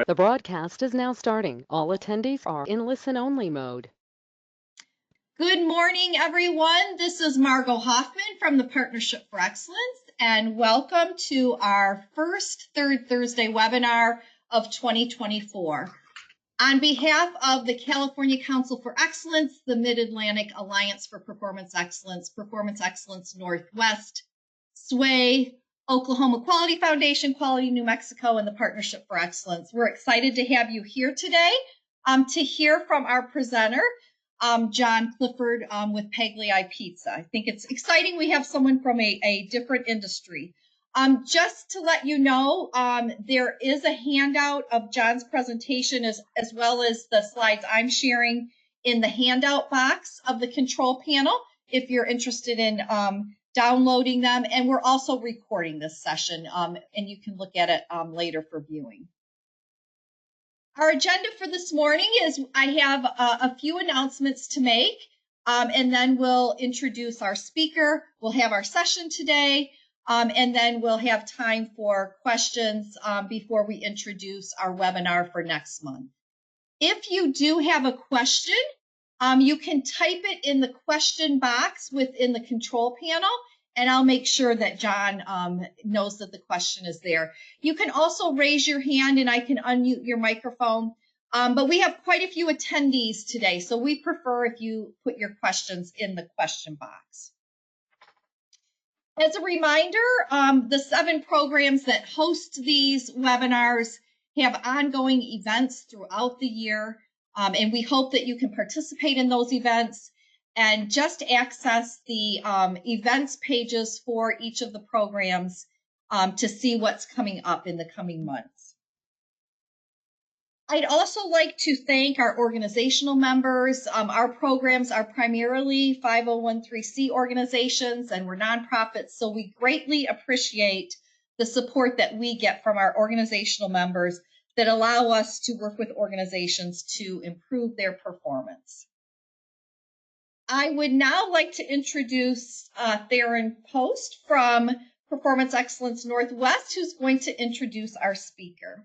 The broadcast is now starting. All attendees are in listen-only mode. Good morning, everyone. This is Margot Hoffman from the Partnership for Excellence, and welcome to our first Third Thursday webinar of 2024. On behalf of the California Council for Excellence, the Mid-Atlantic Alliance for Performance Excellence Northwest, SWAY, Oklahoma Quality Foundation, Quality New Mexico, and the Partnership for Excellence, we're excited to have you here today to hear from our presenter, John Clifford with Pagliacci Pizza. I think it's exciting we have someone from a different industry. Just to let you know, there is a handout of John's presentation as well as the slides I'm sharing in the handout box of the control panel if you're interested in downloading them. And we're also recording this session, and you can look at it later for viewing. Our agenda for this morning is I have a few announcements to make, and then we'll introduce our speaker. We'll have our session today, and then we'll have time for questions before we introduce our webinar for next month. If you do have a question, you can type it in the question box within the control panel, and I'll make sure that John knows that the question is there. You can also raise your hand and I can unmute your microphone, but we have quite a few attendees today, so we prefer if you put your questions in the question box. As a reminder, the 7 programs that host these webinars have ongoing events throughout the year, and we hope that you can participate in those events and just access the events pages for each of the programs to see what's coming up in the coming months. I'd also like to thank our organizational members. Our programs are primarily 501(c)(3) organizations, and we're nonprofits, so we greatly appreciate the support that we get from our organizational members that allow us to work with organizations to improve their performance. I would now like to introduce Theron Post from Performance Excellence Northwest, who's going to introduce our speaker.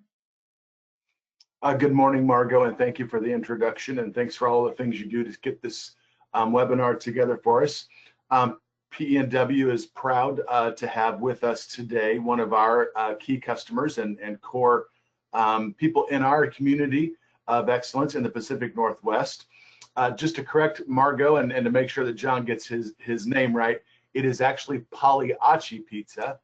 Good morning, Margot, and thank you for the introduction, and thanks for all the things you do to get this webinar together for us. PENW is proud to have with us today one of our key customers and core people in our community of excellence in the Pacific Northwest. Just to correct Margot and to make sure that John gets his name right, it is actually Pagliacci Pizza.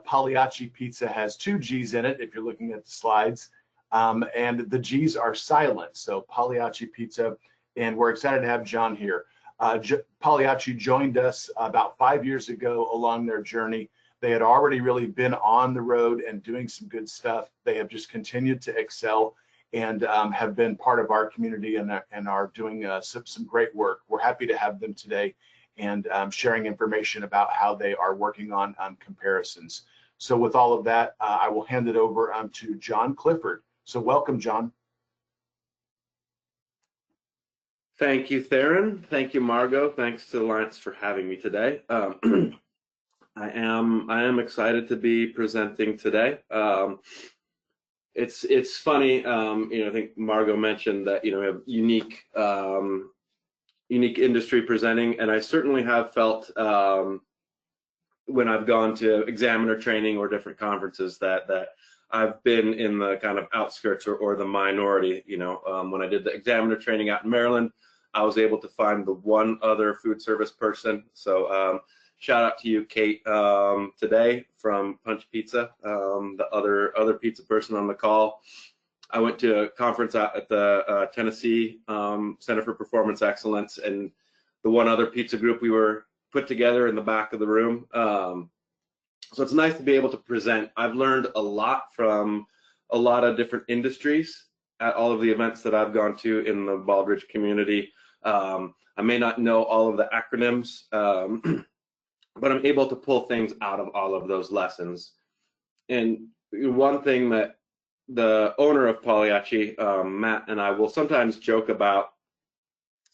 Pagliacci Pizza has 2 G's in it if you're looking at the slides, and the G's are silent, so Pagliacci Pizza, and we're excited to have John here. Pagliacci joined us about 5 years ago along their journey. They had already really been on the road and doing some good stuff. They have just continued to excel and have been part of our community and are doing some great work. We're happy to have them today and sharing information about how they are working on comparisons. So with all of that, I will hand it over to John Clifford. So welcome, John. Thank you, Theron. Thank you, Margot. Thanks to Alliance for having me today. I am excited to be presenting today. It's funny, I think Margot mentioned that we have unique industry presenting, and I certainly have felt when I've gone to examiner training or different conferences that I've been in the kind of outskirts or the minority. When I did the examiner training out in Maryland, I was able to find the one other food service person. So shout out to you, Kate, today from Punch Pizza, the other pizza person on the call. I went to a conference out at the Tennessee Center for Performance Excellence, and the one other pizza group we were put together in the back of the room. So it's nice to be able to present. I've learned a lot from a lot of different industries at all of the events that I've gone to in the Baldrige community. I may not know all of the acronyms, but I'm able to pull things out of all of those lessons. And one thing that the owner of Pagliacci, Matt, and I will sometimes joke about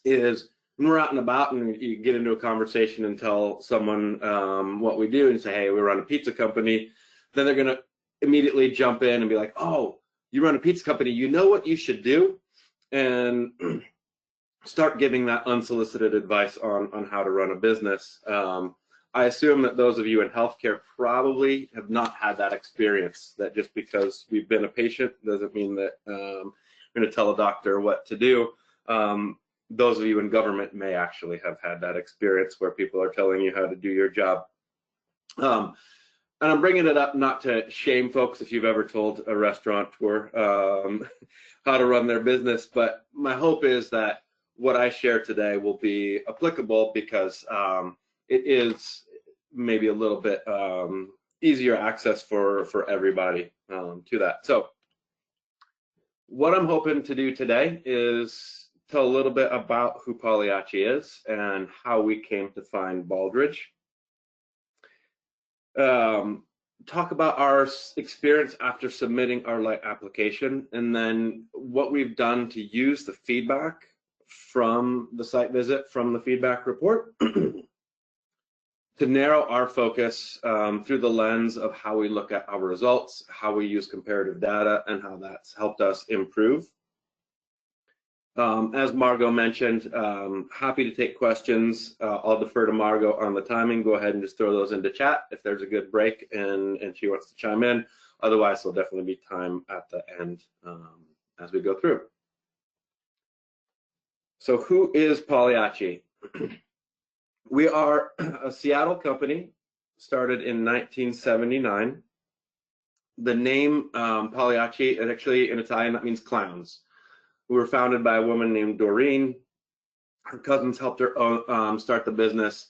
is when we're out and about and you get into a conversation and tell someone what we do and say, hey, we run a pizza company, then they're going to immediately jump in and be like, oh, you run a pizza company, you know what you should do, and start giving that unsolicited advice on how to run a business. I assume that those of you in healthcare probably have not had that experience, that just because we've been a patient doesn't mean that we're going to tell a doctor what to do. Those of you in government may actually have had that experience where people are telling you how to do your job. And I'm bringing it up not to shame folks if you've ever told a restaurateur how to run their business, but my hope is that what I share today will be applicable because it is maybe a little bit easier access for everybody to that. So what I'm hoping to do today is tell a little bit about who Pagliacci is and how we came to find Baldrige. Talk about our experience after submitting our light application, and then what we've done to use the feedback from the site visit, from the feedback report, to narrow our focus through the lens of how we look at our results, how we use comparative data, and how that's helped us improve. As Margot mentioned, happy to take questions. I'll defer to Margot on the timing. Go ahead and just throw those into chat if there's a good break and she wants to chime in. Otherwise, there'll definitely be time at the end as we go through. So who is Pagliacci? We are a Seattle company, started in 1979. The name Pagliacci, actually in Italian, that means clowns. We were founded by a woman named Doreen. Her cousins helped her start the business.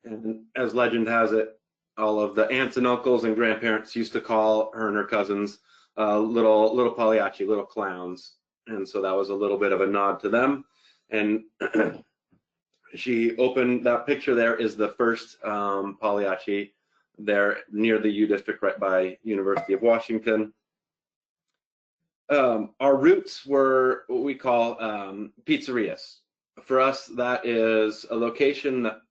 And as legend has it, all of the aunts and uncles and grandparents used to call her and her cousins little Pagliacci, little clowns. And so that was a little bit of a nod to them. And she opened, that picture there is the first Pagliacci there near the U District right by University of Washington. Our roots were what we call pizzerias. For us, that is a location that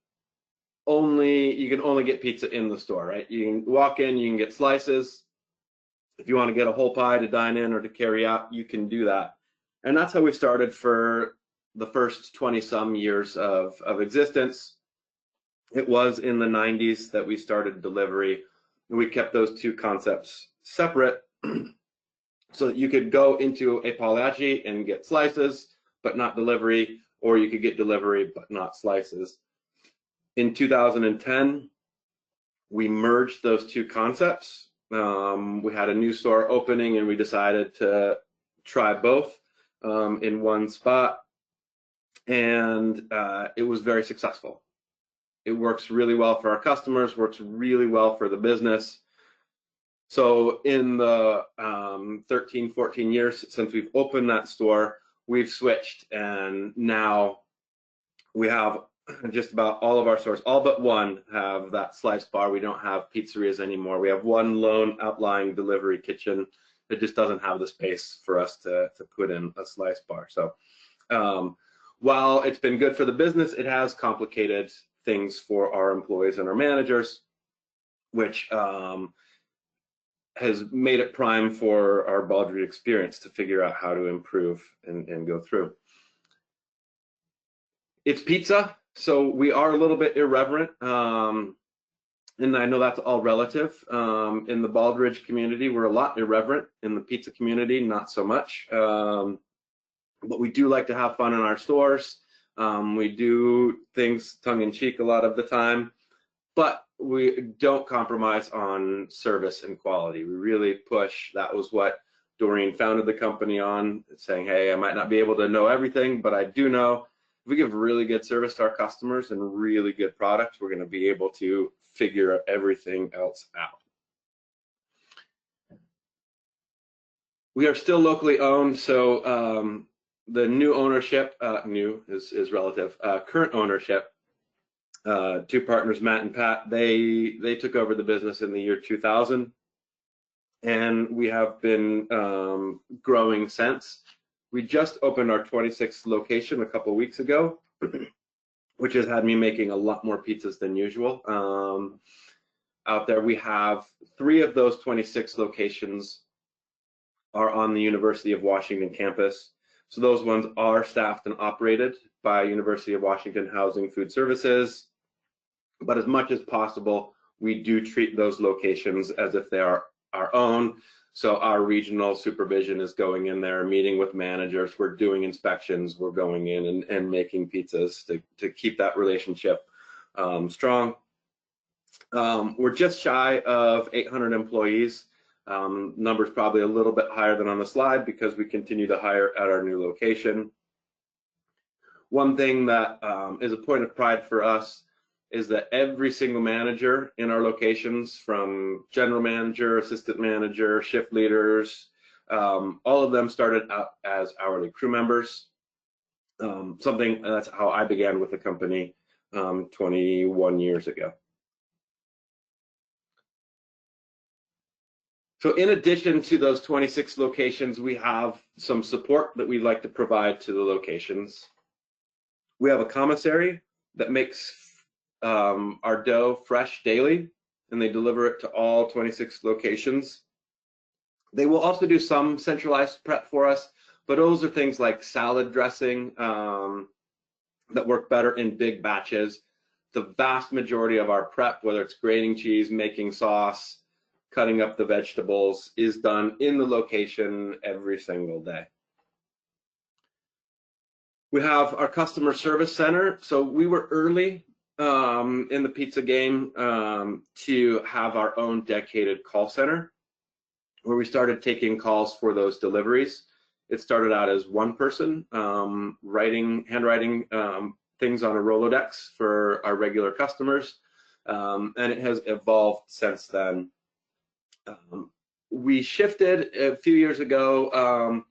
you can only get pizza in the store, right? You can walk in, you can get slices. If you want to get a whole pie to dine in or to carry out, you can do that. And that's how we started for the first 20 some years of existence. It was in the 90s that we started delivery. We kept those two concepts separate so that you could go into a Pagliacci and get slices, but not delivery, or you could get delivery, but not slices. In 2010, we merged those two concepts. We had a new store opening and we decided to try both in one spot. And it was very successful. It works really well for our customers, works really well for the business. So in the 13, 14 years since we've opened that store, we've switched, and now we have just about all of our stores, all but one, have that slice bar. We don't have pizzerias anymore. We have one lone outlying delivery kitchen that just doesn't have the space for us to put in a slice bar. So while it's been good for the business, it has complicated things for our employees and our managers, which has made it prime for our Baldrige experience to figure out how to improve and go through. It's pizza, so we are a little bit irreverent, and I know that's all relative. In the Baldrige community, we're a lot irreverent. In the pizza community, not so much. But we do like to have fun in our stores. We do things tongue-in-cheek a lot of the time, but we don't compromise on service and quality. We really push. That was what Doreen founded the company on, saying, hey, I might not be able to know everything, but I do know if we give really good service to our customers and really good products, we're going to be able to figure everything else out. We are still locally owned, so the new ownership, new is relative, current ownership, two partners, Matt and Pat, they took over the business in the year 2000, and we have been growing since. We just opened our 26th location a couple weeks ago, which has had me making a lot more pizzas than usual. Out there, we have 3 of those 26 locations are on the University of Washington campus. So those ones are staffed and operated by University of Washington Housing Food Services. But as much as possible, we do treat those locations as if they are our own. So our regional supervision is going in there, meeting with managers, we're doing inspections, we're going in and making pizzas to keep that relationship strong. We're just shy of 800 employees. Numbers probably a little bit higher than on the slide because we continue to hire at our new location. One thing that is a point of pride for us is that every single manager in our locations, from general manager, assistant manager, shift leaders, all of them started out as hourly crew members. Something that's how I began with the company 21 years ago. So in addition to those 26 locations, we have some support that we'd like to provide to the locations. We have a commissary that makes our dough fresh daily, and they deliver it to all 26 locations. They will also do some centralized prep for us, but those are things like salad dressing that work better in big batches. The vast majority of our prep, whether it's grating cheese, making sauce, cutting up the vegetables, is done in the location every single day. We have our customer service center. So we were early in the pizza game to have our own dedicated call center, where we started taking calls for those deliveries. It started out as one person handwriting things on a Rolodex for our regular customers, and it has evolved since then. We shifted a few years ago,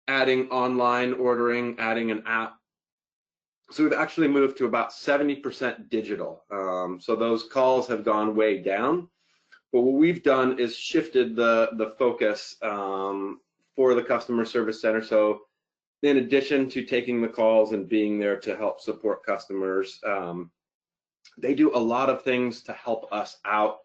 adding online ordering, adding an app. So we've actually moved to about 70% digital. So those calls have gone way down. But what we've done is shifted the focus for the customer service center. So in addition to taking the calls and being there to help support customers, they do a lot of things to help us out,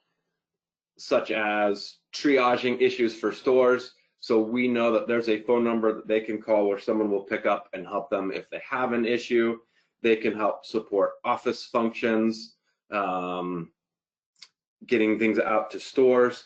such as triaging issues for stores. So we know that there's a phone number that they can call where someone will pick up and help them if they have an issue. They can help support office functions, getting things out to stores.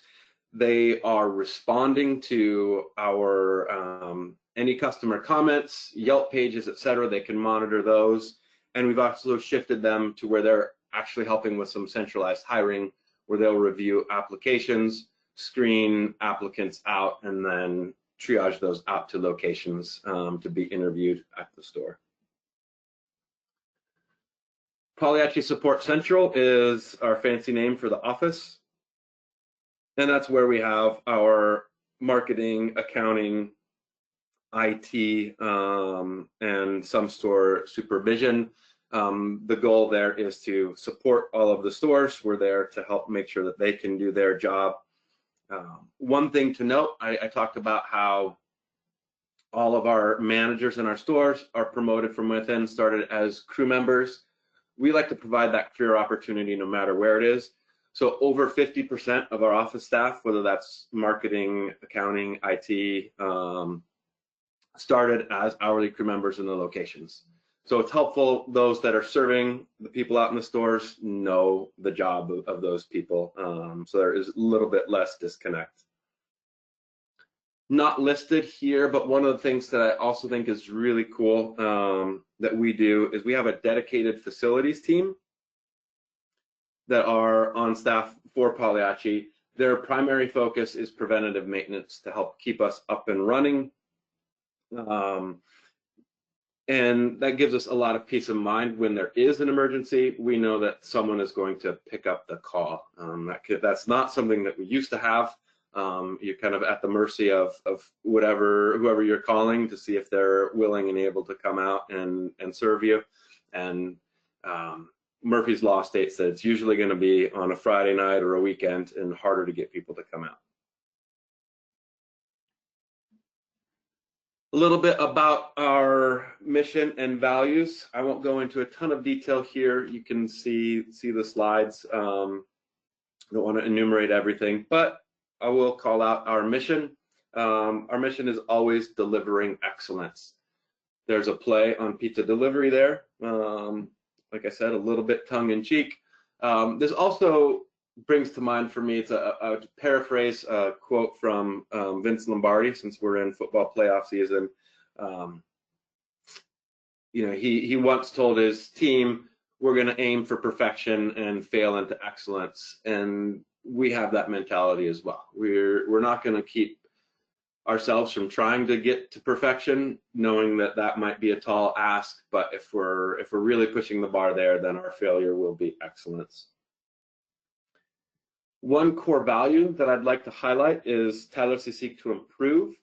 They are responding to our any customer comments, Yelp pages, etc. They can monitor those. And we've also shifted them to where they're actually helping with some centralized hiring, where they'll review applications, screen applicants out, and then triage those out to locations to be interviewed at the store. Pagliacci Support Central is our fancy name for the office. And that's where we have our marketing, accounting, IT, and some store supervision. The goal there is to support all of the stores. We're there to help make sure that they can do their job. One thing to note, I talked about how all of our managers in our stores are promoted from within, started as crew members. We like to provide that career opportunity no matter where it is. So over 50% of our office staff, whether that's marketing, accounting, IT, started as hourly crew members in the locations. So it's helpful, those that are serving the people out in the stores know the job of those people. So there is a little bit less disconnect. Not listed here, but one of the things that I also think is really cool that we do is we have a dedicated facilities team that are on staff for Pagliacci. Their primary focus is preventative maintenance to help keep us up and running. And that gives us a lot of peace of mind when there is an emergency. We know that someone is going to pick up the call. That's not something that we used to have. You're kind of at the mercy of whoever you're calling to see if they're willing and able to come out and serve you. And Murphy's Law states that it's usually going to be on a Friday night or a weekend and harder to get people to come out. A little bit about our mission and values. I won't go into a ton of detail here. You can see the slides. I don't want to enumerate everything, but I will call out our mission. Our mission is always delivering excellence. There's a play on pizza delivery there. Like I said, a little bit tongue in cheek. This also brings to mind for me, it's a paraphrase a quote from Vince Lombardi, since we're in football playoff season. He once told his team, we're going to aim for perfection and fail into excellence. And we have that mentality as well. We're not going to keep ourselves from trying to get to perfection, knowing that that might be a tall ask, but if we're really pushing the bar there, then our failure will be excellence. One core value that I'd like to highlight is tirelessly seek to improve.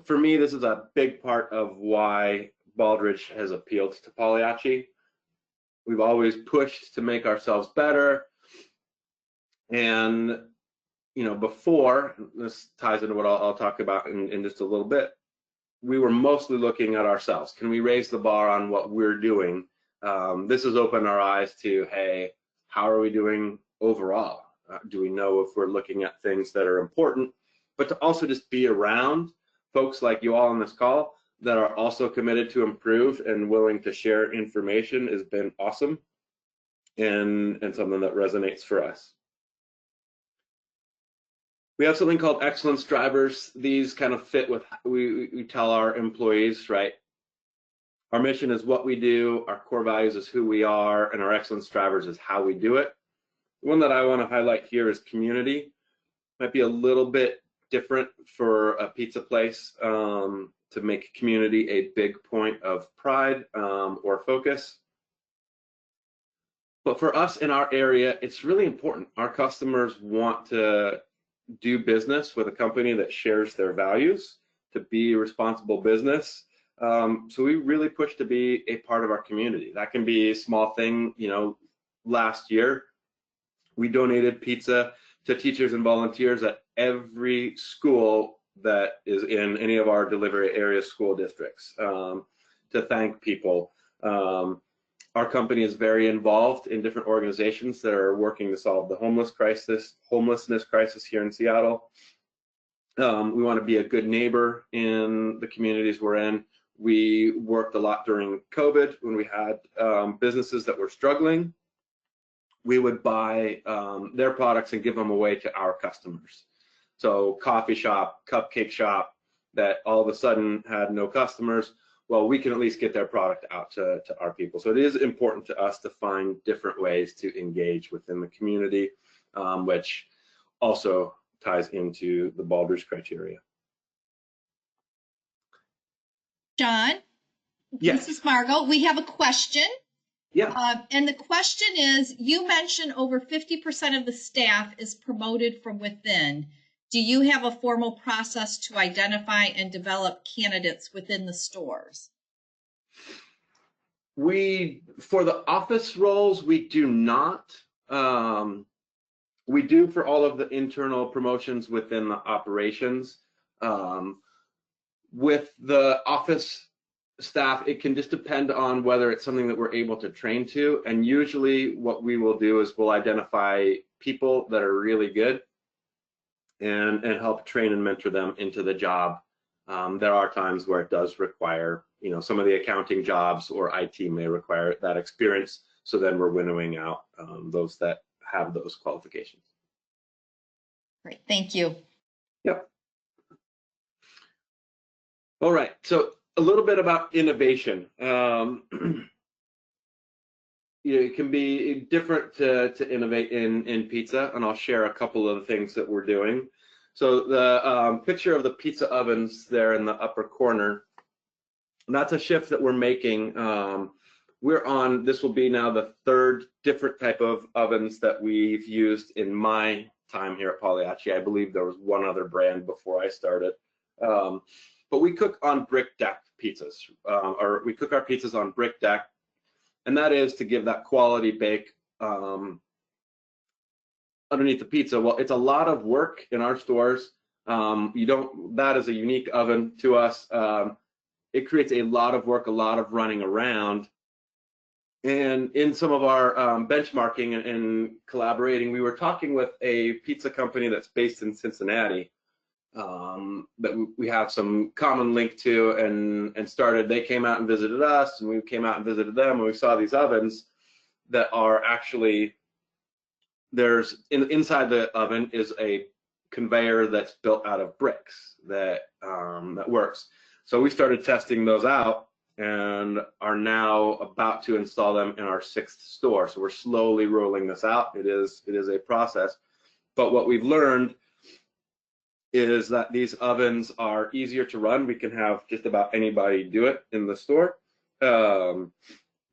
For me, this is a big part of why Baldrige has appealed to Pagliacci. We've always pushed to make ourselves better. And before, this ties into what I'll talk about in just a little bit, we were mostly looking at ourselves. Can we raise the bar on what we're doing? This has opened our eyes to, hey, how are we doing overall? Do we know if we're looking at things that are important? But to also just be around folks like you all on this call that are also committed to improve and willing to share information has been awesome and something that resonates for us. We have something called excellence drivers. These kind of fit with we tell our employees, right? Our mission is what we do, our core values is who we are, and our excellence drivers is how we do it. The one that I want to highlight here is community. Might be a little bit different for a pizza place to make community a big point of pride or focus. But for us in our area, it's really important. Our customers want to do business with a company that shares their values, to be a responsible business. So we really push to be a part of our community. That can be a small thing. Last year, we donated pizza to teachers and volunteers at every school that is in any of our delivery area school districts to thank people. Our company is very involved in different organizations that are working to solve the homelessness crisis here in Seattle. We want to be a good neighbor in the communities we're in. We worked a lot during COVID when we had businesses that were struggling. We would buy their products and give them away to our customers. So coffee shop, cupcake shop that all of a sudden had no customers, well, we can at least get their product out to our people. So it is important to us to find different ways to engage within the community, which also ties into the Baldrige criteria. John, Yes. this is Margot. We have a question. Yeah. And the question is, you mentioned over 50% of the staff is promoted from within. Do you have a formal process to identify and develop candidates within the stores? For the office roles, we do not. We do for all of the internal promotions within the operations. With the office staff, it can just depend on whether it's something that we're able to train to. And usually what we will do is we'll identify people that are really good and help train and mentor them into the job. There are times where it does require, some of the accounting jobs or IT may require that experience. So then we're winnowing out those that have those qualifications. Great, thank you. Yep. All right, so a little bit about innovation. It can be different to innovate in pizza, and I'll share a couple of the things that we're doing. So the picture of the pizza ovens there in the upper corner, that's a shift that we're making. This will be now the third different type of ovens that we've used in my time here at Pagliacci. I believe there was one other brand before I started. But we cook on brick deck pizzas, or we cook our pizzas on brick deck. And that is to give that quality bake underneath the pizza. Well, it's a lot of work in our stores. That is a unique oven to us. It creates a lot of work, a lot of running around. And in some of our benchmarking and collaborating, we were talking with a pizza company that's based in Cincinnati. that we have some common link to, and started. They came out and visited us, and we came out and visited them, and we saw these ovens that are actually, inside the oven is a conveyor that's built out of bricks that works. So we started testing those out and are now about to install them in our 6th store. So we're slowly rolling this out. It is a process, but what we've learned is that these ovens are easier to run. We can have just about anybody do it in the store.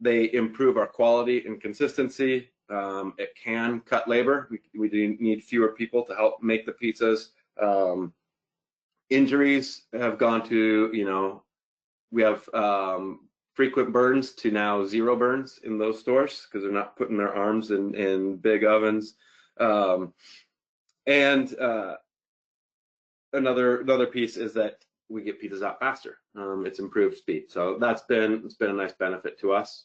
They improve our quality and consistency. It can cut labor. We do need fewer people to help make the pizzas. Injuries have gone to, we have frequent burns to now 0 burns in those stores because they're not putting their arms in big ovens. And another piece is that we get pizzas out faster. It's improved speed. So it's been a nice benefit to us.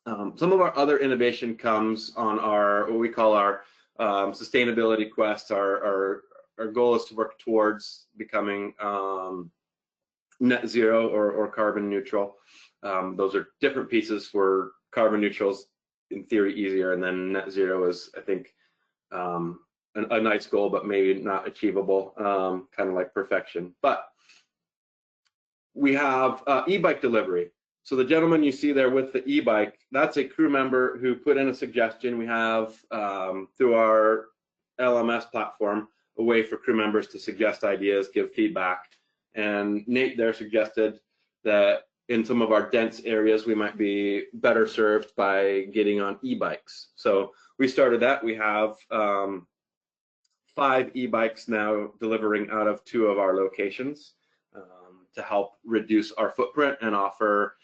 Some of our other innovation comes on what we call our sustainability quest. Our goal is to work towards becoming net zero or carbon neutral. Those are different pieces. For carbon neutrals, in theory, easier, and then net zero is, I think, a nice goal, but maybe not achievable, kind of like perfection. But we have e-bike delivery. So the gentleman you see there with the e-bike, that's a crew member who put in a suggestion. We have, through our LMS platform, a way for crew members to suggest ideas, give feedback. And Nate there suggested that in some of our dense areas, we might be better served by getting on e-bikes. So we started that. We have 5 e-bikes now delivering out of 2 of our locations to help reduce our footprint and offer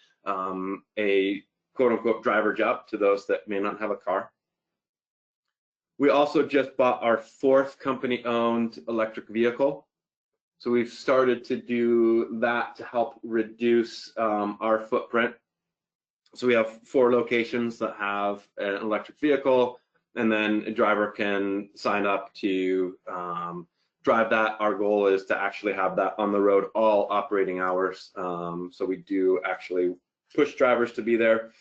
a quote-unquote driver job to those that may not have a car. We also just bought our 4th company-owned electric vehicle. So we've started to do that to help reduce our footprint. So we have 4 locations that have an electric vehicle, and then a driver can sign up to drive that. Our goal is to actually have that on the road all operating hours. So we do actually push drivers to be there.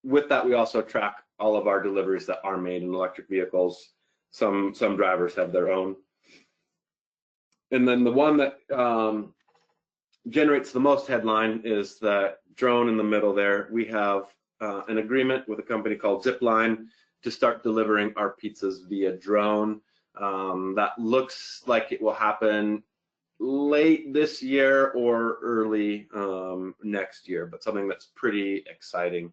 With that, we also track all of our deliveries that are made in electric vehicles. Some drivers have their own. And then the one that generates the most headline is that drone in the middle there. We have an agreement with a company called Zipline to start delivering our pizzas via drone. That looks like it will happen late this year or early next year, but something that's pretty exciting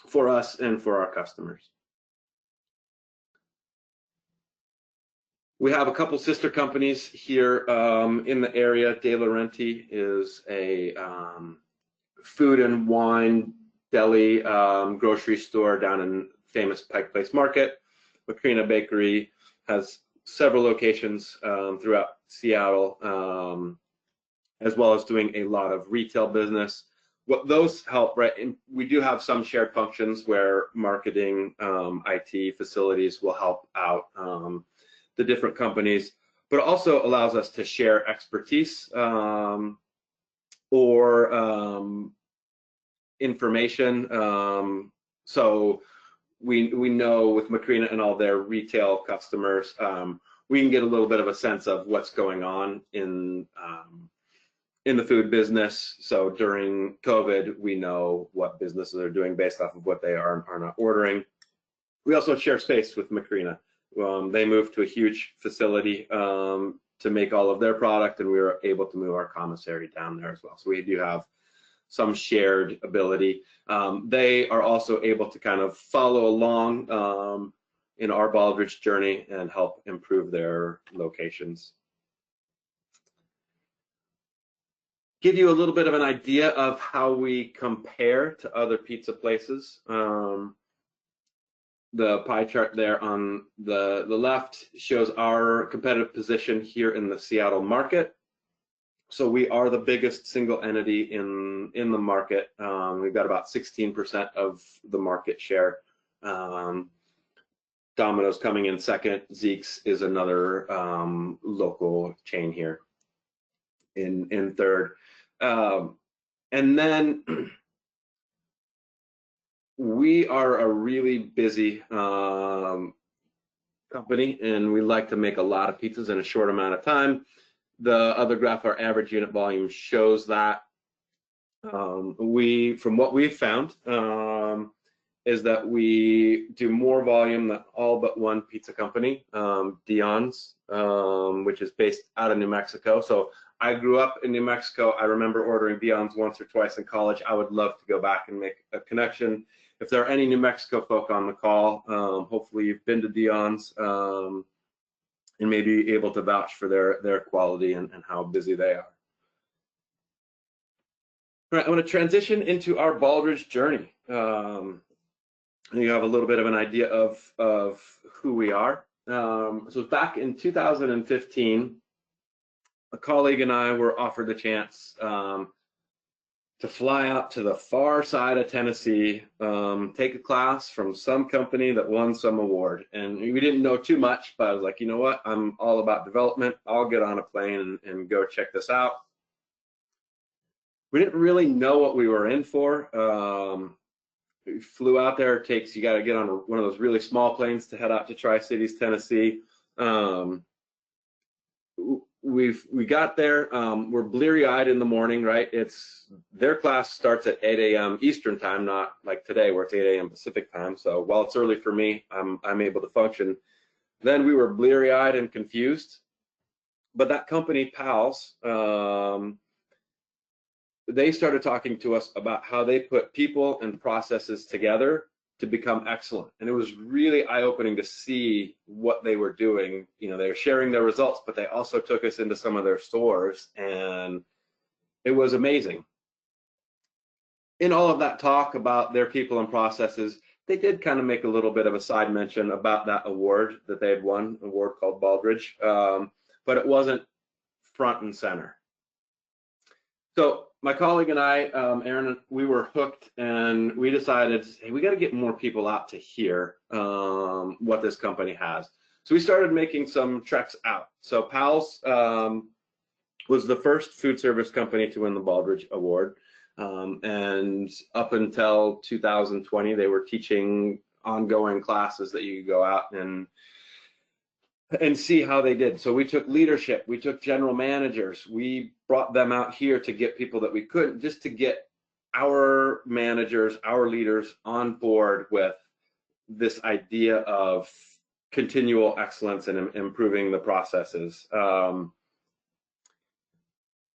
for us and for our customers. We have a couple sister companies here in the area. De Laurenti is a food and wine deli grocery store down in famous Pike Place Market. Macrina Bakery has several locations throughout Seattle, as well as doing a lot of retail business. What those help, right? And we do have some shared functions where marketing, IT, facilities will help out the different companies, but it also allows us to share expertise or information. So we know with Macrina and all their retail customers, we can get a little bit of a sense of what's going on in the food business. So during COVID, we know what businesses are doing based off of what they are not ordering. We also share space with Macrina. They moved to a huge facility to make all of their product, and we were able to move our commissary down there as well. So we do have some shared ability. They are also able to kind of follow along in our Baldrige journey and help improve their locations. Give you a little bit of an idea of how we compare to other pizza places. The pie chart there on the left shows our competitive position here in the Seattle market. So we are the biggest single entity in the market. We've got about 16% of the market share. Domino's coming in second. Zeke's is another local chain here in third. And then we are a really busy company, and we like to make a lot of pizzas in a short amount of time. The other graph, our average unit volume, shows that. From what we've found, is that we do more volume than all but one pizza company, Dion's, which is based out of New Mexico. So I grew up in New Mexico. I remember ordering Dion's once or twice in college. I would love to go back and make a connection. If there are any New Mexico folk on the call, hopefully you've been to Dion's and maybe able to vouch for their quality and how busy they are. All right, I want to transition into our Baldridge journey. You have a little bit of an idea of who we are. So back in 2015, a colleague and I were offered the chance to fly out to the far side of Tennessee, take a class from some company that won some award. And we didn't know too much, but I was like, you know what? I'm all about development. I'll get on a plane and go check this out. We didn't really know what we were in for. We flew out there. You got to get on one of those really small planes to head out to Tri-Cities, Tennessee. We got there. We're bleary-eyed in the morning, right? Their class starts at 8 a.m. Eastern time, not like today where it's 8 a.m. Pacific time. So while it's early for me, I'm able to function. Then we were bleary-eyed and confused. But that company, Pals, they started talking to us about how they put people and processes together to become excellent. And it was really eye-opening to see what they were doing. You know, they were sharing their results, but they also took us into some of their stores, and it was amazing. In all of that talk about their people and processes, they did kind of make a little bit of a side mention about that award that they had won, an award called Baldridge, but it wasn't front and center. So my colleague and I, Aaron, we were hooked, and we decided, hey, we got to get more people out to hear what this company has. So we started making some treks out. So Pals was the first food service company to win the Baldridge Award. And up until 2020, they were teaching ongoing classes that you could go out and see how they did. So we took leadership, we took general managers, we brought them out here to get people that we couldn't, just to get our managers, our leaders on board with this idea of continual excellence and improving the processes.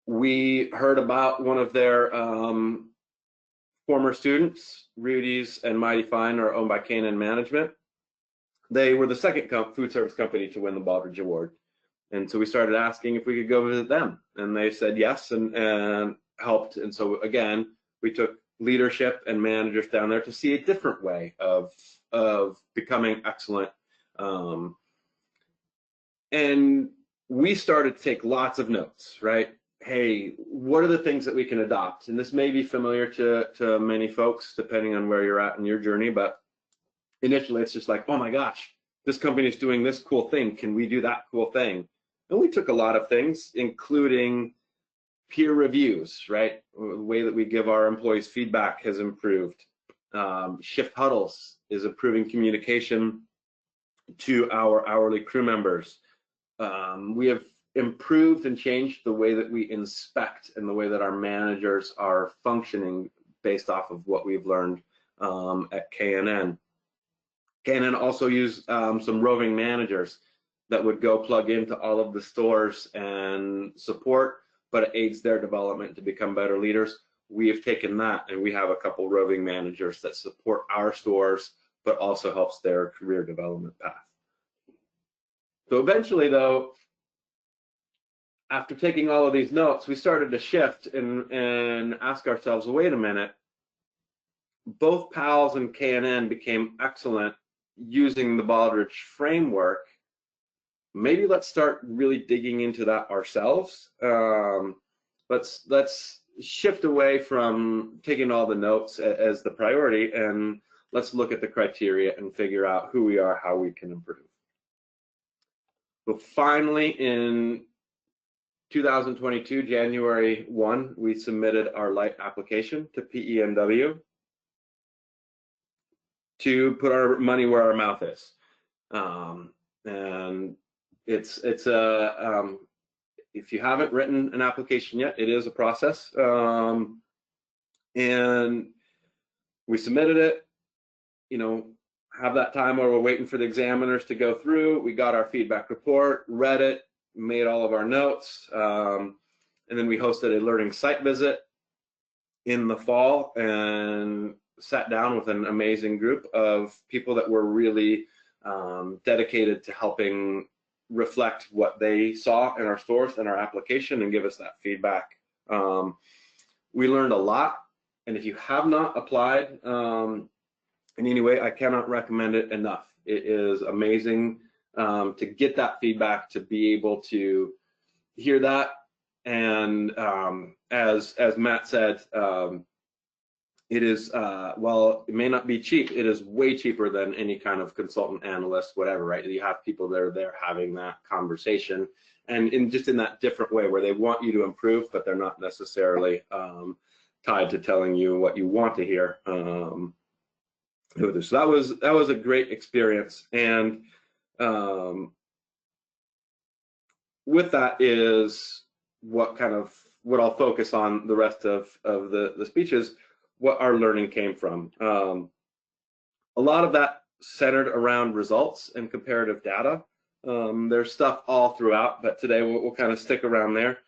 We heard about one of their former students, Rudy's and Mighty Fine, are owned by Canaan Management. They were the second food service company to win the Baldridge Award. And so we started asking if we could go visit them. And they said yes and helped. And so again, we took leadership and managers down there to see a different way of becoming excellent. And we started to take lots of notes, right? Hey, what are the things that we can adopt? And this may be familiar to many folks, depending on where you're at in your journey, but initially it's just like, oh my gosh, this company is doing this cool thing. Can we do that cool thing? And we took a lot of things, including peer reviews, right? The way that we give our employees feedback has improved. Shift huddles is improving communication to our hourly crew members. We have improved and changed the way that we inspect and the way that our managers are functioning based off of what we've learned at K&N. K&N also used some roving managers that would go plug into all of the stores and support, but it aids their development to become better leaders. We have taken that, and we have a couple roving managers that support our stores, but also helps their career development path. So eventually, though, after taking all of these notes, we started to shift and ask ourselves, well, wait a minute, both Pals and K&N became excellent using the Baldridge framework. Maybe let's start really digging into that ourselves. Let's shift away from taking all the notes as the priority, and let's look at the criteria and figure out who we are, how we can improve. So finally, in 2022, January 1, we submitted our light application to PENW to put our money where our mouth is. And it's a, if you haven't written an application yet, it is a process. And we submitted it, have that time where we're waiting for the examiners to go through. We got our feedback report, read it, made all of our notes, and then we hosted a learning site visit in the fall and sat down with an amazing group of people that were really dedicated to helping reflect what they saw in our stores and our application and give us that feedback. We learned a lot, and if you have not applied in any way, I cannot recommend it enough. It is amazing to get that feedback, to be able to hear that. And as Matt said, it is, while it may not be cheap, it is way cheaper than any kind of consultant, analyst, whatever, right? You have people that are there having that conversation, and just in that different way where they want you to improve, but they're not necessarily tied to telling you what you want to hear. So that was a great experience. And with that is what I'll focus on the rest of the speeches, what our learning came from. A lot of that centered around results and comparative data. There's stuff all throughout, but today we'll kind of stick around there.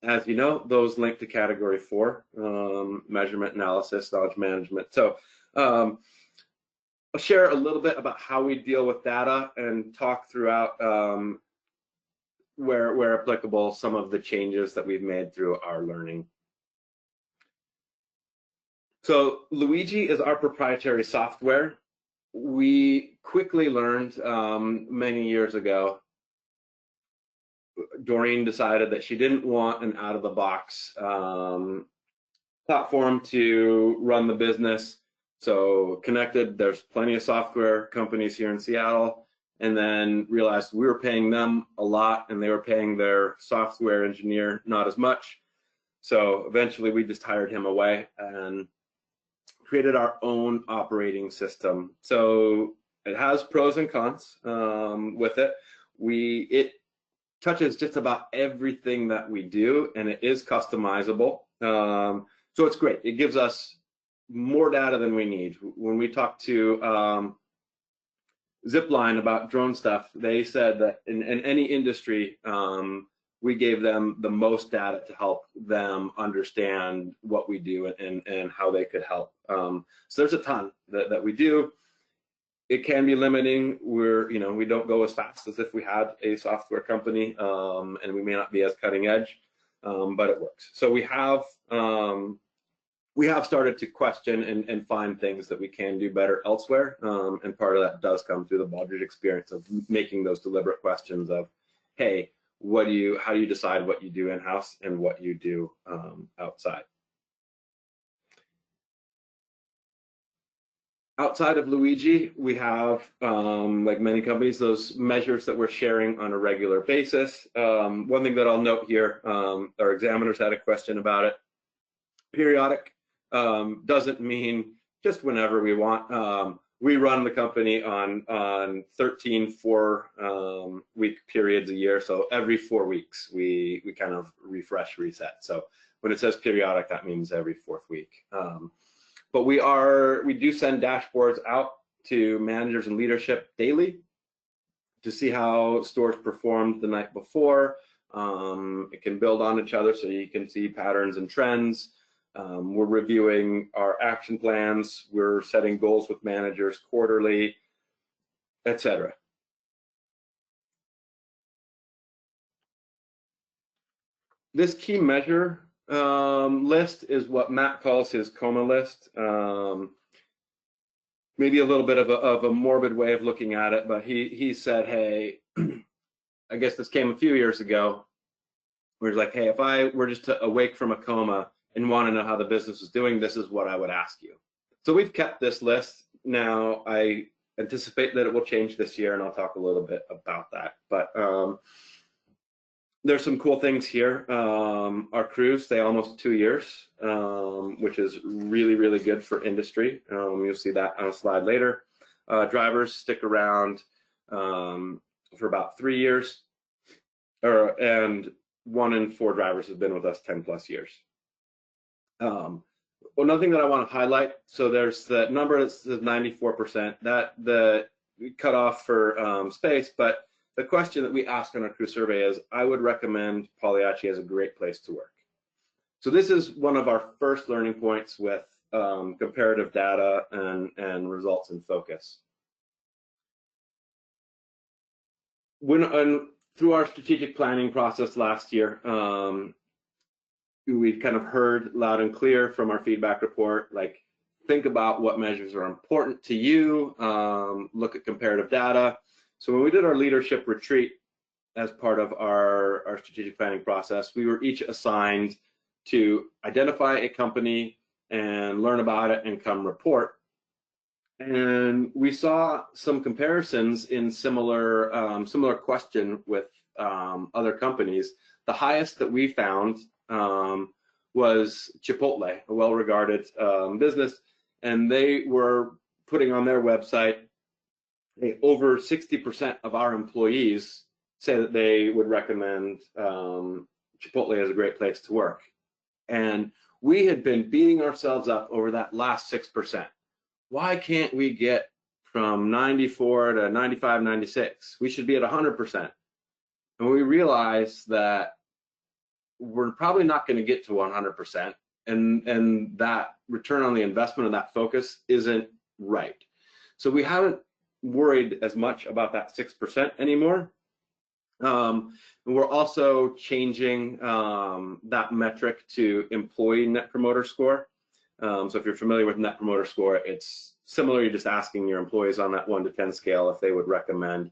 As you know, those link to category 4, measurement, analysis, knowledge management. So I'll share a little bit about how we deal with data and talk throughout where applicable, some of the changes that we've made through our learning. So Luigi is our proprietary software. We quickly learned many years ago, Doreen decided that she didn't want an out-of-the-box platform to run the business. So connected, there's plenty of software companies here in Seattle, and then realized we were paying them a lot and they were paying their software engineer not as much. So eventually we just hired him away and created our own operating system. So it has pros and cons with it. It touches just about everything that we do, and it is customizable. So it's great. It gives us more data than we need. When we talked to Zipline about drone stuff, they said that in any industry, we gave them the most data to help them understand what we do and how they could help. So there's a ton that we do. It can be limiting. We don't go as fast as if we had a software company, and we may not be as cutting edge, but it works. So we have started to question and find things that we can do better elsewhere, and part of that does come through the Baldrige experience of making those deliberate questions of, hey, how do you decide what you do in-house and what you do outside? Outside of Luigi, we have, like many companies, those measures that we're sharing on a regular basis. One thing that I'll note here, our examiners had a question about it. Periodic doesn't mean just whenever we want. We run the company on 13 4-week periods a year. So every 4 weeks, we kind of refresh, reset. So when it says periodic, that means every 4th week. But we do send dashboards out to managers and leadership daily to see how stores performed the night before. It can build on each other so you can see patterns and trends. We're reviewing our action plans. We're setting goals with managers quarterly, etc. This key measure list is what Matt calls his coma list. Maybe a little bit of a morbid way of looking at it, but he said, hey, I guess this came a few years ago, where he's like, hey, if I were just to awake from a coma and want to know how the business is doing, this is what I would ask you. So we've kept this list. Now I anticipate that it will change this year, and I'll talk a little bit about that. But there's some cool things here. Our crews stay almost 2 years, which is really, really good for industry. You'll see that on a slide later. Drivers stick around for about 3 years, and 1 in 4 drivers have been with us 10 plus years. Another thing that I want to highlight, so there's the number that says 94%, that the cutoff for space, but the question that we ask on our crew survey is, I would recommend Pagliacci as a great place to work. So this is one of our first learning points with comparative data and results in focus. Through our strategic planning process last year, we kind of heard loud and clear from our feedback report, like, think about what measures are important to you, look at comparative data. So when we did our leadership retreat as part of our strategic planning process, we were each assigned to identify a company and learn about it and come report. And we saw some comparisons in similar question with other companies. The highest that we found was Chipotle, a well-regarded business, and they were putting on their website, over 60% of our employees say that they would recommend Chipotle as a great place to work. And we had been beating ourselves up over that last 6%. Why can't we get from 94 to 95, 96? We should be at 100%. And we realized that we're probably not going to get to 100%, and that return on the investment of that focus isn't right. So we haven't worried as much about that 6% anymore. And we're also changing that metric to employee net promoter score. So if you're familiar with net promoter score, it's similar. You're just asking your employees on that 1 to 10 scale if they would recommend.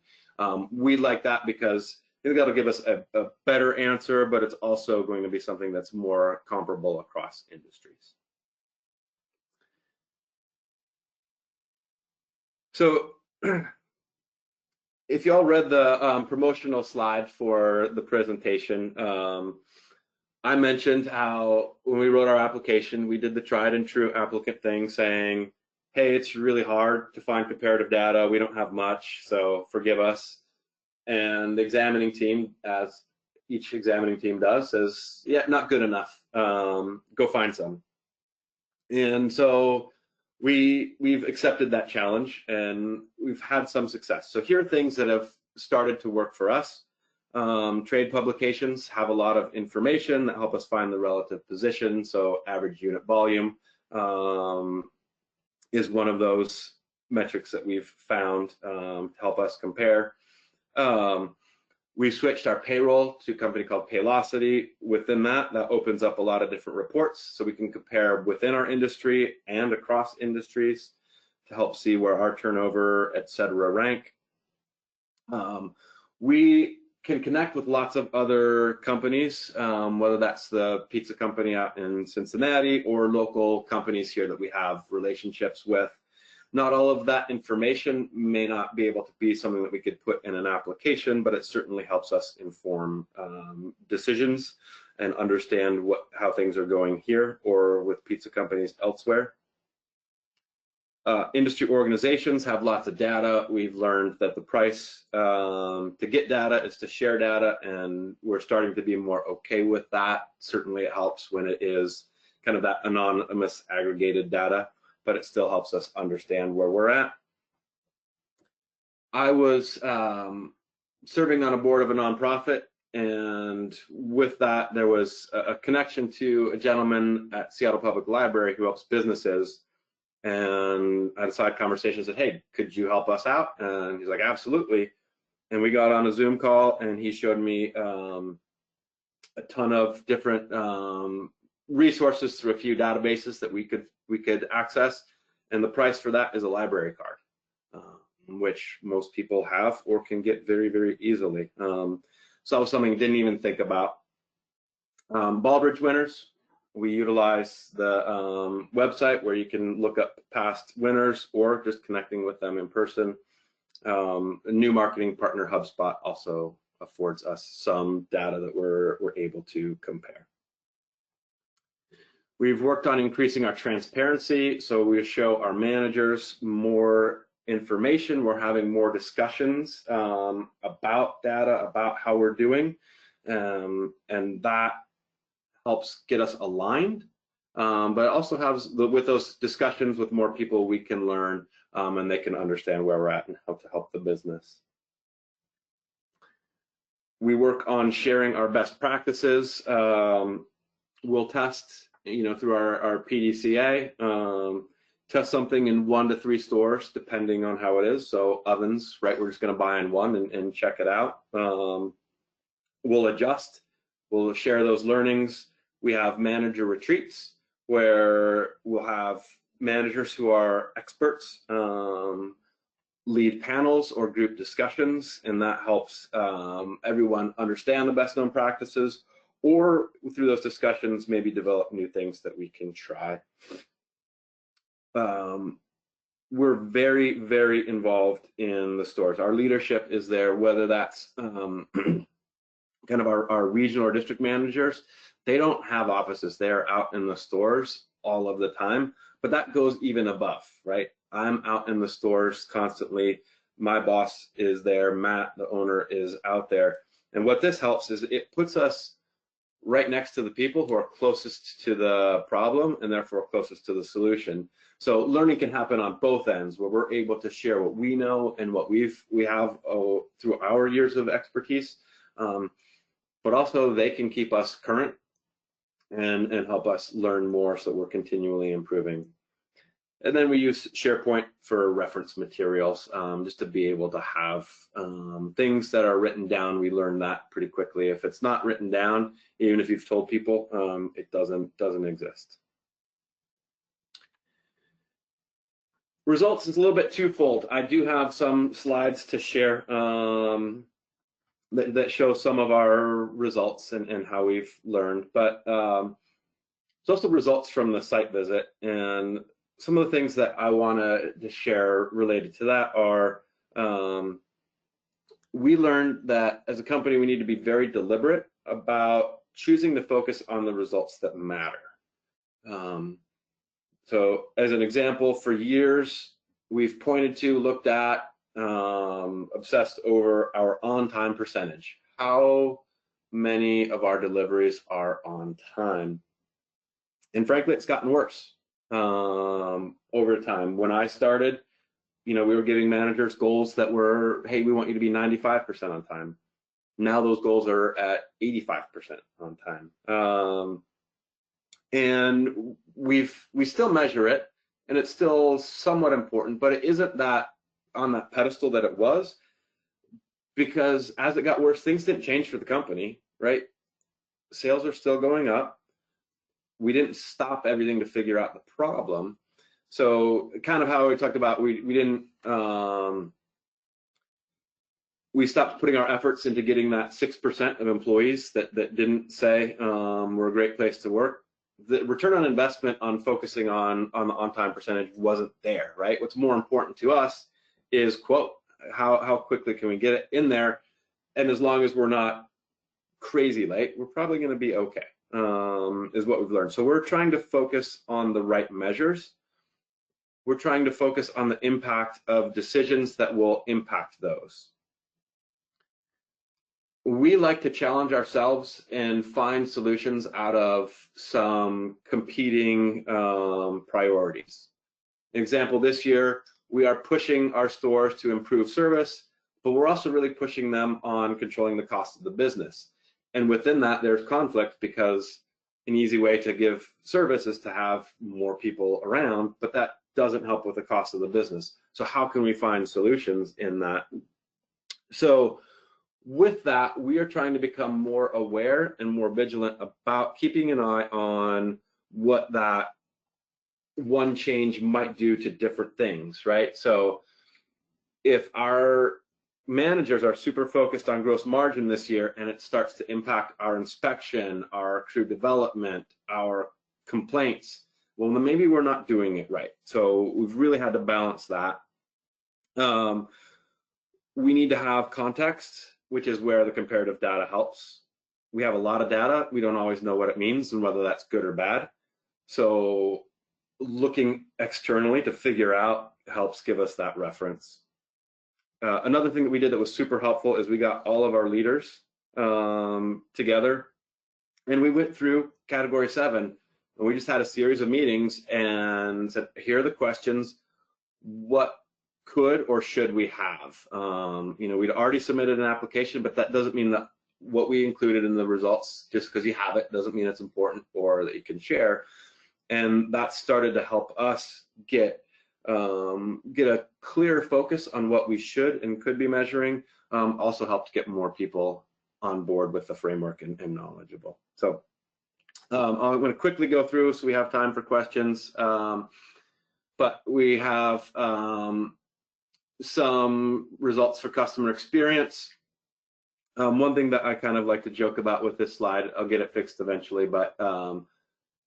We like that because I think that'll give us a better answer, but it's also going to be something that's more comparable across industries. So if y'all read the promotional slide for the presentation, I mentioned how when we wrote our application, we did the tried and true applicant thing saying, hey, it's really hard to find comparative data. We don't have much, so forgive us. And the examining team, as each examining team does, says, yeah, not good enough. Go find some. And so we've accepted that challenge, and we've had some success. So here are things that have started to work for us. Trade publications have a lot of information that help us find the relative position. So average unit volume is one of those metrics that we've found to help us compare. We switched our payroll to a company called Paylocity. Within that opens up a lot of different reports, so we can compare within our industry and across industries to help see where our turnover, et cetera, rank. We can connect with lots of other companies, whether that's the pizza company out in Cincinnati or local companies here that we have relationships with. Not all of that information may not be able to be something that we could put in an application, but it certainly helps us inform decisions and understand how things are going here or with pizza companies elsewhere. Industry organizations have lots of data. We've learned that the price to get data is to share data, and we're starting to be more okay with that. Certainly it helps when it is kind of that anonymous aggregated data, but it still helps us understand where we're at. I was serving on a board of a nonprofit, and with that, there was a connection to a gentleman at Seattle Public Library who helps businesses. And I had a side conversation, said, hey, could you help us out? And he's like, absolutely. And we got on a Zoom call, and he showed me a ton of different resources through a few databases that we could access, and the price for that is a library card, which most people have or can get very, very easily. So that was something I didn't even think about. Baldrige winners, We utilize the website where you can look up past winners or just connecting with them in person. A new marketing partner, HubSpot, also affords us some data that we're able to compare. We've worked on increasing our transparency, so we show our managers more information. We're having more discussions about data, about how we're doing, and that helps get us aligned. But it also has, with those discussions with more people, we can learn and they can understand where we're at and how to help the business. We work on sharing our best practices. We'll test, through our PDCA, test something in 1 to 3 stores, depending on how it is. So ovens, right? We're just going to buy in one and check it out. We'll adjust. We'll share those learnings. We have manager retreats where we'll have managers who are experts lead panels or group discussions, and that helps everyone understand the best known practices, or through those discussions maybe develop new things that we can try. We're very, very involved in the stores. Our leadership is there, whether that's kind of our regional or district managers. They don't have offices. They're out in the stores all of the time, but that goes even above, right? I'm out in the stores constantly. My boss is there. Matt, the owner, is out there. And what this helps is it puts us right next to the people who are closest to the problem and therefore closest to the solution. So learning can happen on both ends, where we're able to share what we know and what we have through our years of expertise, but also they can keep us current and help us learn more so that we're continually improving. And then we use SharePoint for reference materials, just to be able to have things that are written down. We learn that pretty quickly. If it's not written down, even if you've told people, it doesn't exist. Results is a little bit twofold. I do have some slides to share that show some of our results and how we've learned, but it's also results from the site visit. And some of the things that I want to share related to that are, we learned that as a company, we need to be very deliberate about choosing to focus on the results that matter. So as an example, for years, we've pointed to, looked at, obsessed over our on-time percentage. How many of our deliveries are on time? And frankly, it's gotten worse over time. When I started, we were giving managers goals that were, hey, we want you to be 95% on time. Now those goals are at 85% on time. And we still measure it, and it's still somewhat important, but it isn't that on that pedestal that it was, because as it got worse, things didn't change for the company, right? Sales are still going up. We didn't stop everything to figure out the problem. So kind of how we talked about, we didn't, we stopped putting our efforts into getting that 6% of employees that didn't say we're a great place to work. The return on investment on focusing on the on-time percentage wasn't there, right? What's more important to us is, quote, how quickly can we get it in there? And as long as we're not crazy late, we're probably going to be okay, is what we've learned. So we're trying to focus on the right measures. We're trying to focus on the impact of decisions that will impact those. We like to challenge ourselves and find solutions out of some competing priorities. An example, this year, we are pushing our stores to improve service, but we're also really pushing them on controlling the cost of the business. And within that, there's conflict, because an easy way to give service is to have more people around, but that doesn't help with the cost of the business. So how can we find solutions in that? So with that, we are trying to become more aware and more vigilant about keeping an eye on what that one change might do to different things, right? So if our managers are super focused on gross margin this year and it starts to impact our inspection, our crew development, our complaints, well, then maybe we're not doing it right. So we've really had to balance that. We need to have context, which is where the comparative data helps. We have a lot of data. We don't always know what it means and whether that's good or bad. So looking externally to figure out helps give us that reference. Another thing that we did that was super helpful is we got all of our leaders together, and we went through category 7, and we just had a series of meetings and said, here are the questions. What could or should we have? We'd already submitted an application, but that doesn't mean that what we included in the results, just because you have it, doesn't mean it's important or that you can share. And that started to help us get a clear focus on what we should and could be measuring. Also helped get more people on board with the framework and knowledgeable. So I'm going to quickly go through so we have time for questions. But we have some results for customer experience. One thing that I kind of like to joke about with this slide, I'll get it fixed eventually, but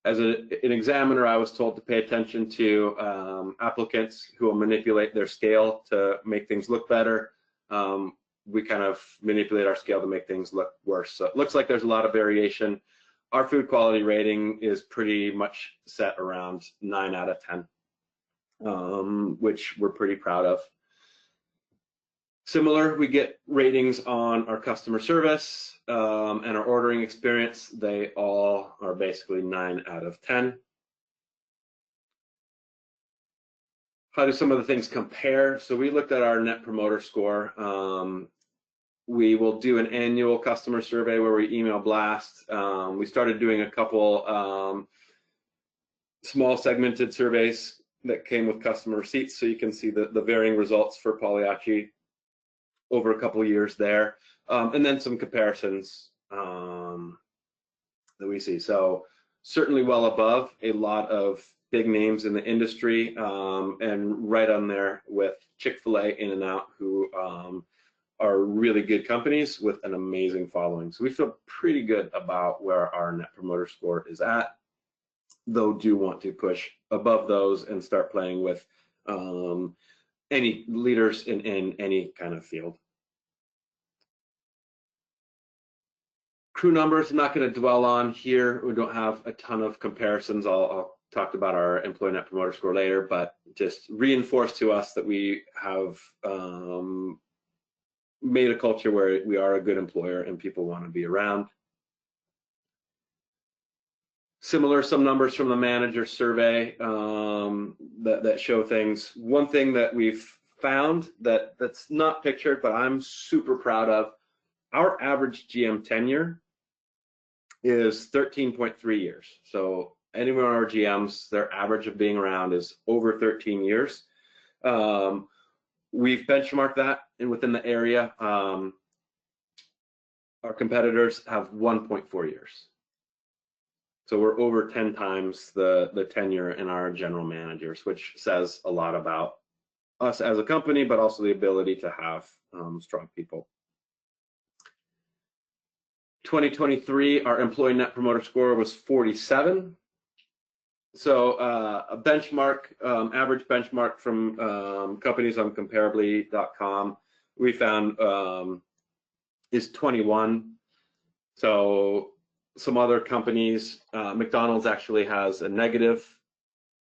as an examiner, I was told to pay attention to applicants who will manipulate their scale to make things look better. We kind of manipulate our scale to make things look worse. So it looks like there's a lot of variation. Our food quality rating is pretty much set around 9 out of 10, which we're pretty proud of. Similar, we get ratings on our customer service and our ordering experience. They all are basically 9 out of 10. How do some of the things compare? So we looked at our Net Promoter Score. We will do an annual customer survey where we email blast. We started doing a couple small segmented surveys that came with customer receipts, so you can see the varying results for Pagliacci over a couple of years there, and then some comparisons that we see. So certainly well above a lot of big names in the industry, and right on there with Chick-fil-A, In-N-Out, who are really good companies with an amazing following. So we feel pretty good about where our Net Promoter Score is at, though do want to push above those and start playing with any leaders in any kind of field. Crew numbers, I'm not going to dwell on here. We don't have a ton of comparisons. I'll talk about our employee Net Promoter Score later, but just reinforce to us that we have made a culture where we are a good employer and people want to be around. Similar, some numbers from the manager survey that show things. One thing that we've found that's not pictured, but I'm super proud of, our average GM tenure is 13.3 years. So any one of our GMs, their average of being around is over 13 years. We've benchmarked that, and within the area, our competitors have 1.4 years. So we're over 10 times the tenure in our general managers, which says a lot about us as a company, but also the ability to have strong people. 2023, our employee Net Promoter Score was 47. So a benchmark, average benchmark from companies on comparably.com, we found is 21. So some other companies, McDonald's actually has a negative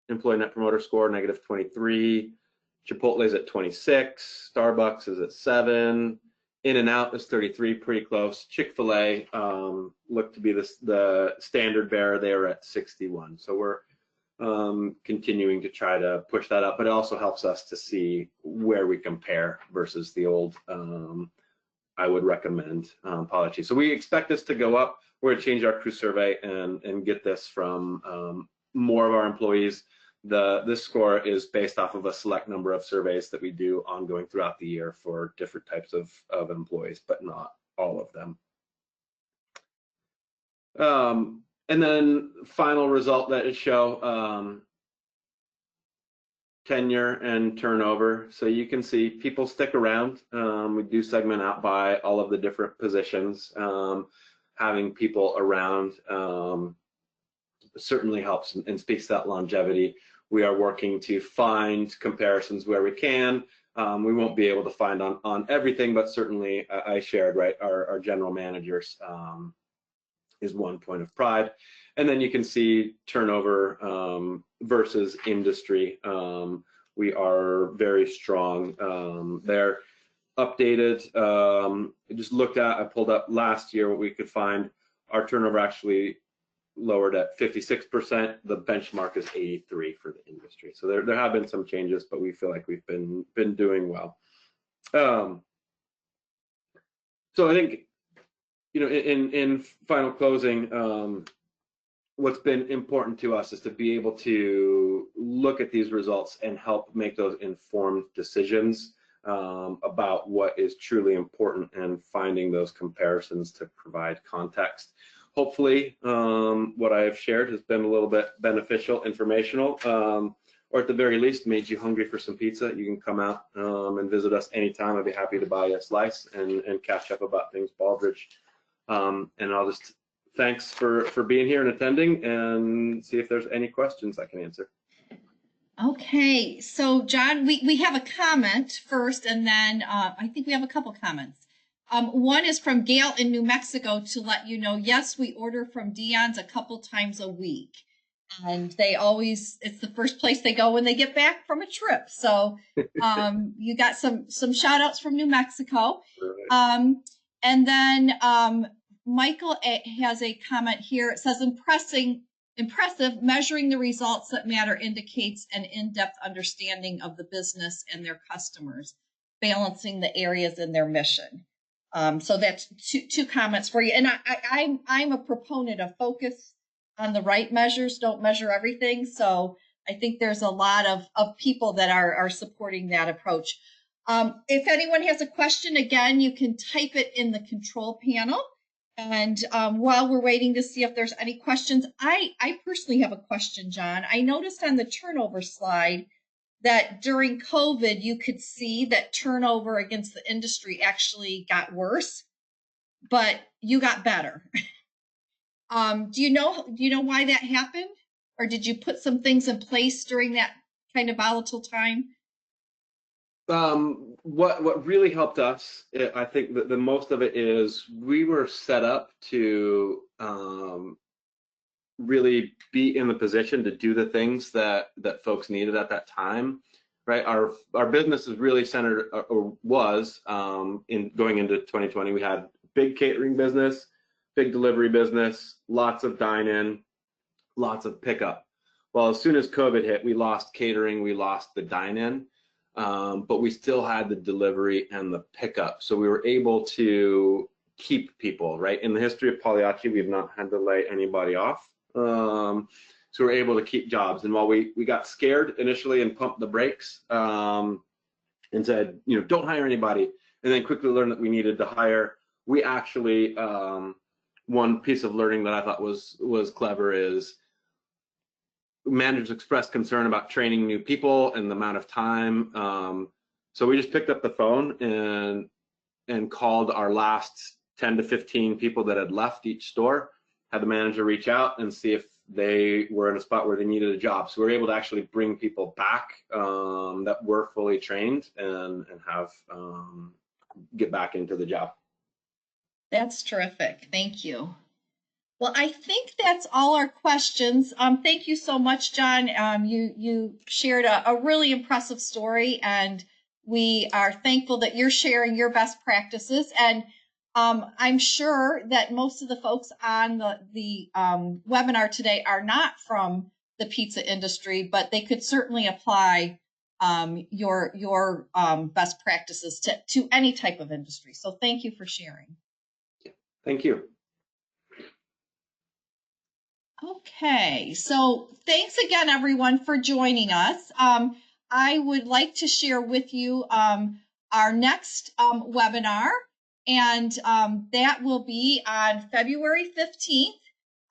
employee Net Promoter Score, negative 23. Chipotle is at 26. Starbucks is at 7. In-N-Out is 33, pretty close. Chick-fil-A looked to be the standard bearer. They are at 61. So we're continuing to try to push that up, but it also helps us to see where we compare versus the old I would recommend Pagliacci. So we expect this to go up. We're going to change our crew survey and get this from more of our employees. This score is based off of a select number of surveys that we do ongoing throughout the year for different types of employees, but not all of them. And then final result that it show, tenure and turnover. So you can see people stick around. We do segment out by all of the different positions, having people around certainly helps and speaks to that longevity. We are working to find comparisons where we can. We won't be able to find on everything, but certainly I shared, right, our general managers is one point of pride. And then you can see turnover versus industry. We are very strong there. Updated, I just looked at, I pulled up last year what we could find. Our turnover actually lowered at 56%. The benchmark is 83 for the industry. So there have been some changes, but we feel like we've been doing well. So I think, you know, in final closing, what's been important to us is to be able to look at these results and help make those informed decisions about what is truly important and finding those comparisons to provide context. Hopefully, what I have shared has been a little bit beneficial, informational, or at the very least made you hungry for some pizza. You can come out and visit us anytime. I'd be happy to buy you a slice and catch up about things Baldrige. And I'll just thanks for being here and attending, and see if there's any questions I can answer. Okay, so John, we have a comment first, and then I think we have a couple comments. One is from Gail in New Mexico to let you know, yes, we order from Dion's a couple times a week. And they always, it's the first place they go when they get back from a trip. So you got some shout outs from New Mexico. And then Michael has a comment here. It says, impressive, measuring the results that matter indicates an in-depth understanding of the business and their customers, balancing the areas in their mission. So that's two comments for you. And I'm a proponent of focus on the right measures, don't measure everything. So I think there's a lot of people that are supporting that approach. If anyone has a question, again, you can type it in the control panel. And while we're waiting to see if there's any questions, I personally have a question, John. I noticed on the turnover slide that during COVID, you could see that turnover against the industry actually got worse, but you got better. Do you know why that happened? Or did you put some things in place during that kind of volatile time? What really helped us, I think that the most of it is we were set up to really be in the position to do the things that folks needed at that time, right? Our business is really centered, or was, in going into 2020. We had big catering business, big delivery business, lots of dine-in, lots of pickup. Well, as soon as COVID hit, we lost catering, we lost the dine-in. But we still had the delivery and the pickup. So we were able to keep people, right? In the history of Pagliacci, we've not had to lay anybody off. So we're able to keep jobs. And while we got scared initially and pumped the brakes and said, you know, don't hire anybody, and then quickly learned that we needed to hire, we actually, one piece of learning that I thought was clever is managers expressed concern about training new people and the amount of time. So we just picked up the phone and called our last 10 to 15 people that had left each store, had the manager reach out and see if they were in a spot where they needed a job. So we were able to actually bring people back that were fully trained and have get back into the job. That's terrific. Thank you. Well, I think that's all our questions. Thank you so much, John. You shared a really impressive story, and we are thankful that you're sharing your best practices. And I'm sure that most of the folks on the webinar today are not from the pizza industry, but they could certainly apply your best practices to any type of industry. So thank you for sharing. Thank you. Okay, so thanks again, everyone, for joining us. I would like to share with you our next webinar, and that will be on February 15th.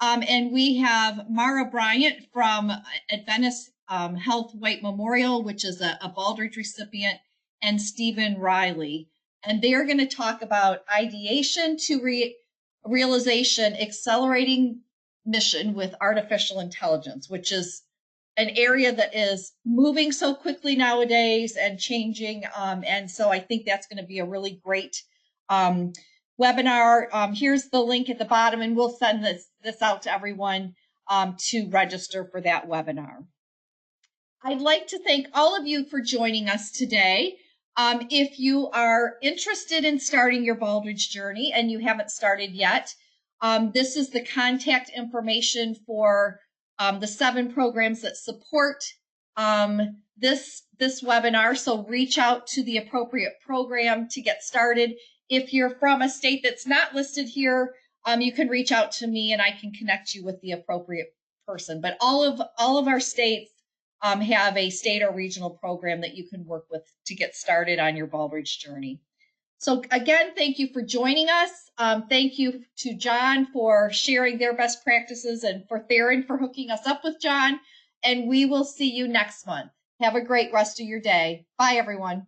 And we have Mara Bryant from Adventist Health White Memorial, which is a Baldrige recipient, and Stephen Riley. And they're going to talk about ideation to realization, accelerating mission with artificial intelligence, which is an area that is moving so quickly nowadays and changing. And so I think that's going to be a really great webinar. Here's the link at the bottom, and we'll send this out to everyone to register for that webinar. I'd like to thank all of you for joining us today. If you are interested in starting your Baldrige journey and you haven't started yet, this is the contact information for the 7 programs that support this webinar. So reach out to the appropriate program to get started. If you're from a state that's not listed here, you can reach out to me and I can connect you with the appropriate person. But all of our states have a state or regional program that you can work with to get started on your Baldrige journey. So again, thank you for joining us. Thank you to John for sharing their best practices and for Theron for hooking us up with John. And we will see you next month. Have a great rest of your day. Bye, everyone.